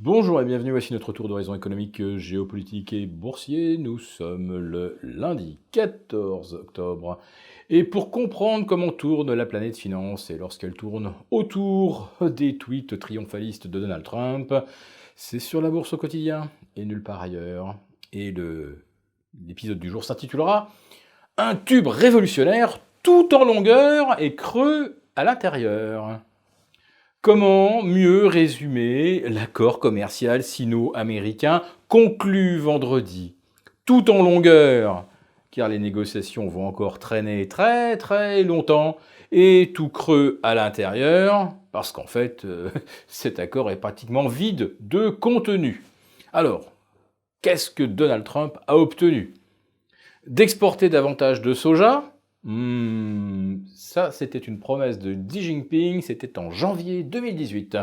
Bonjour et bienvenue, voici notre tour d'horizon économique, géopolitique et boursier. Nous sommes le lundi 14 octobre. Et pour comprendre comment tourne la planète finance et lorsqu'elle tourne autour des tweets triomphalistes de Donald Trump, c'est sur la bourse au quotidien et nulle part ailleurs. Et l'épisode du jour s'intitulera Un tube révolutionnaire tout en longueur et creux à l'intérieur. Comment mieux résumer l'accord commercial sino-américain conclu vendredi, tout en longueur, car les négociations vont encore traîner très très longtemps, et tout creux à l'intérieur, parce qu'en fait, cet accord est pratiquement vide de contenu. Alors, qu'est-ce que Donald Trump a obtenu? D'exporter davantage de soja? Ça, c'était une promesse de Xi Jinping, c'était en janvier 2018.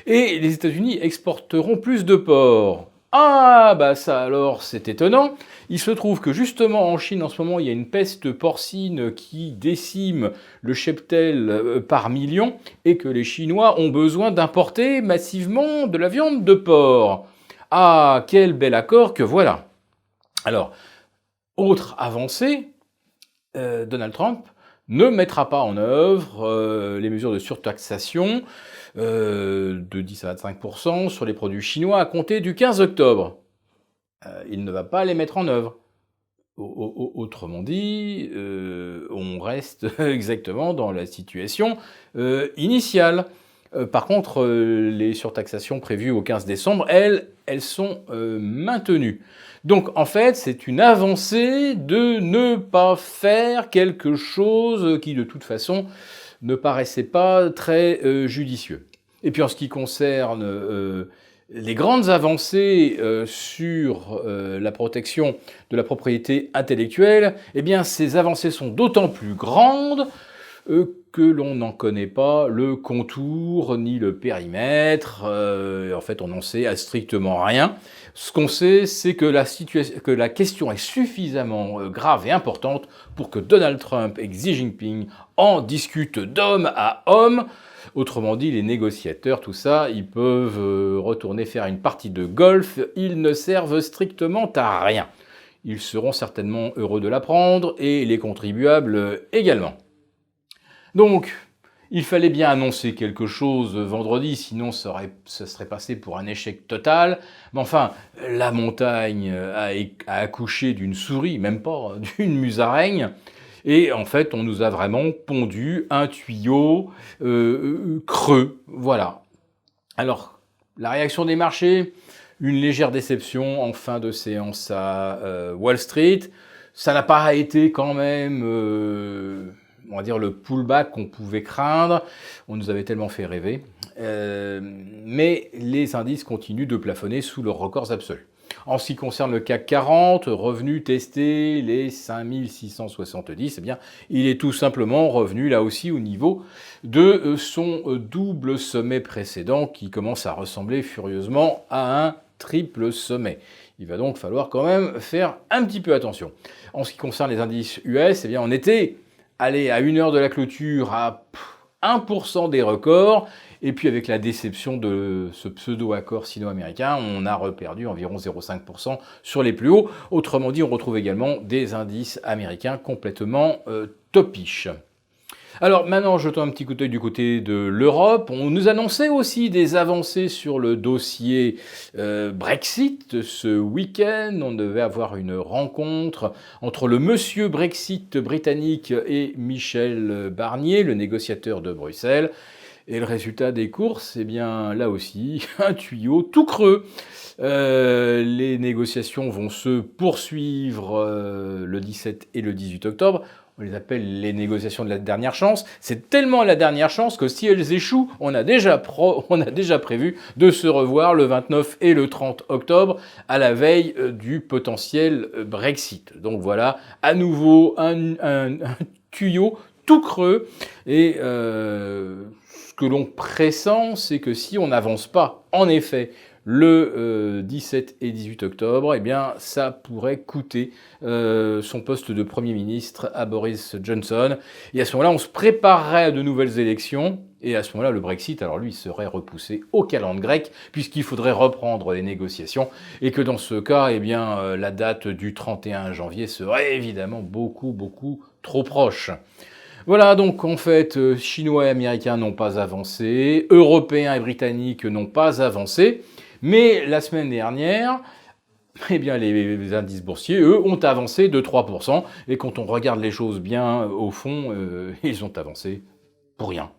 Et les États-Unis exporteront plus de porc. Ah, bah ça alors, c'est étonnant. Il se trouve que justement en Chine, en ce moment, il y a une peste porcine qui décime le cheptel par million et que les Chinois ont besoin d'importer massivement de la viande de porc. Ah, quel bel accord que voilà. Alors, autre avancée, Donald Trump ne mettra pas en œuvre les mesures de surtaxation de 10 à 25% sur les produits chinois à compter du 15 octobre. Il ne va pas les mettre en œuvre. Autrement dit, on reste exactement dans la situation initiale. Par contre, les surtaxations prévues au 15 décembre, elles sont maintenues. Donc en fait, c'est une avancée de ne pas faire quelque chose qui de toute façon ne paraissait pas très judicieux. Et puis en ce qui concerne les grandes avancées sur la protection de la propriété intellectuelle, eh bien ces avancées sont d'autant plus grandes que l'on n'en connaît pas le contour ni le périmètre. En fait, on n'en sait strictement rien. Ce qu'on sait, c'est que la question est suffisamment grave et importante pour que Donald Trump et Xi Jinping en discutent d'homme à homme. Autrement dit, les négociateurs, tout ça, ils peuvent retourner faire une partie de golf. Ils ne servent strictement à rien. Ils seront certainement heureux de l'apprendre et les contribuables également. Donc, il fallait bien annoncer quelque chose vendredi, sinon ça serait passé pour un échec total. Mais enfin, la montagne a accouché d'une souris, même pas, d'une musaraigne. Et en fait, on nous a vraiment pondu un tuyau creux. Voilà. Alors, la réaction des marchés, une légère déception en fin de séance à Wall Street. Ça n'a pas été quand même... on va dire le pullback qu'on pouvait craindre, on nous avait tellement fait rêver, mais les indices continuent de plafonner sous leurs records absolus. En ce qui concerne le CAC 40, revenu testé les 5670, eh bien, il est tout simplement revenu là aussi au niveau de son double sommet précédent qui commence à ressembler furieusement à un triple sommet. Il va donc falloir quand même faire un petit peu attention. En ce qui concerne les indices US, eh bien, on était allez, à 1 heure de la clôture à 1% des records, et puis avec la déception de ce pseudo-accord sino-américain, on a reperdu environ 0,5% sur les plus hauts. Autrement dit, on retrouve également des indices américains complètement topiches. Alors maintenant, jetons un petit coup d'œil du côté de l'Europe. On nous annonçait aussi des avancées sur le dossier Brexit. Ce week-end, on devait avoir une rencontre entre le monsieur Brexit britannique et Michel Barnier, le négociateur de Bruxelles. Et le résultat des courses, eh bien là aussi, un tuyau tout creux. Les négociations vont se poursuivre le 17 et le 18 octobre. On les appelle les négociations de la dernière chance. C'est tellement la dernière chance que si elles échouent, on a déjà prévu de se revoir le 29 et le 30 octobre à la veille du potentiel Brexit. Donc voilà, à nouveau un tuyau tout creux. Et ce que l'on pressent, c'est que si on n'avance pas, en effet, le 17 et 18 octobre, eh bien, ça pourrait coûter son poste de Premier ministre à Boris Johnson. Et à ce moment-là, on se préparerait à de nouvelles élections. Et à ce moment-là, le Brexit, alors lui, serait repoussé au calendrier grec, puisqu'il faudrait reprendre les négociations, et que dans ce cas, eh bien, la date du 31 janvier serait évidemment beaucoup, beaucoup trop proche. Voilà, donc en fait, Chinois et Américains n'ont pas avancé, Européens et Britanniques n'ont pas avancé, mais la semaine dernière, eh bien, les indices boursiers, eux, ont avancé de 3%, et quand on regarde les choses bien au fond, ils ont avancé pour rien.